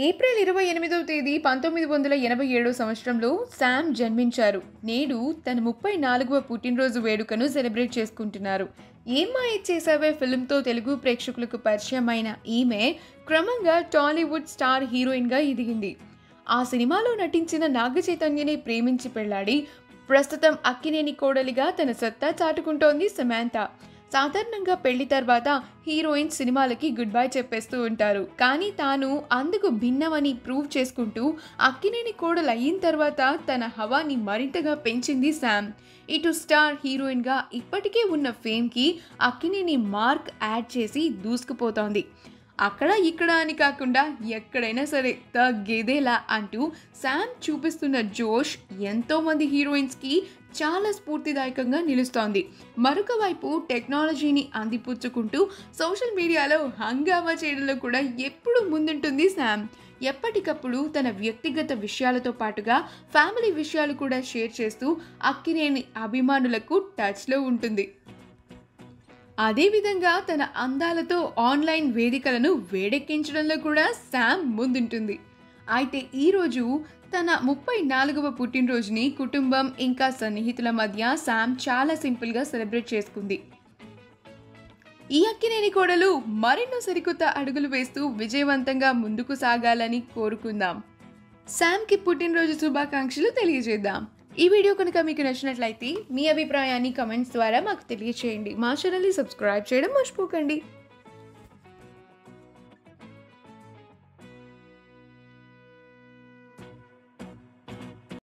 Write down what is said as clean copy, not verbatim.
April 28వ తేదీ 1987 సంవత్సరంలో Sam జన్మించారు. నేడు తన 34వ పుట్టినరోజు వేడుకను సెలబ్రేట్ చేసుకుంటున్నారు. ఏం మాయ చేసావే ఫిల్మ్తో తెలుగు ప్రేక్షకులకు పరిచయమైన ఈమె క్రమంగా టాలీవుడ్ స్టార్ హీరోయిన్గా ఎదిగింది. ఆ సినిమాలో నటించిన నాగ చైతన్యని ప్రేమించి పెళ్లాడి ప్రస్తుతం అక్కినేని కోడలిగా తన సత్తా చాటుకుంటోంది సమాంత. సాధారణంగా పెళ్లి తర్వాత హీరోయిన్ సినిమాలకి గుడ్ బై చెప్పేస్తూ ఉంటారు. కానీ తాను అందుకు భిన్నమని ప్రూవ్ చేసుకుంటూ అక్కినేని కోడలు అయిన తర్వాత తన హవాని మరింతగా పెంచింది శామ్. ఇటు స్టార్ హీరోయిన్గా ఇప్పటికే ఉన్న ఫేమ్కి అక్కినేని మార్క్ యాడ్ చేసి దూసుకుపోతోంది. అక్కడ ఇక్కడ అని కాకుండా ఎక్కడైనా సరే తగ్గేదేలా అంటూ శామ్ చూపిస్తున్న జోష్ ఎంతోమంది హీరోయిన్స్కి చాలా స్ఫూర్తిదాయకంగా నిలుస్తోంది. మరొక వైపు టెక్నాలజీని అందిపుచ్చుకుంటూ సోషల్ మీడియాలో హంగామా చేయడంలో కూడా ఎప్పుడూ ముందుంటుంది శామ్. ఎప్పటికప్పుడు తన వ్యక్తిగత విషయాలతో పాటుగా ఫ్యామిలీ విషయాలు కూడా షేర్ చేస్తూ అక్కినేని అభిమానులకు టచ్లో ఉంటుంది. అదేవిధంగా తన అందాలతో ఆన్లైన్ వేదికలను వేడెక్కించడంలో కూడా శామ్ ముందుంటుంది. అయితే ఈరోజు తన 34వ పుట్టినరోజుని కుటుంబం ఇంకా సన్నిహితుల మధ్య శామ్ చాలా సింపుల్గా సెలబ్రేట్ చేసుకుంది. ఈ అక్కినేని కోడలు మరెన్నో సరికొత్త అడుగులు వేస్తూ విజయవంతంగా ముందుకు సాగాలని కోరుకుందాం. శామ్కి పుట్టినరోజు శుభాకాంక్షలు తెలియజేద్దాం. ఈ వీడియో కనుక మీకు నచ్చినట్లయితే మీ అభిప్రాయాన్ని కమెంట్స్ ద్వారా మాకు తెలియచేయండి. మా ఛానల్ని సబ్స్క్రైబ్ చేయడం మర్చిపోకండి.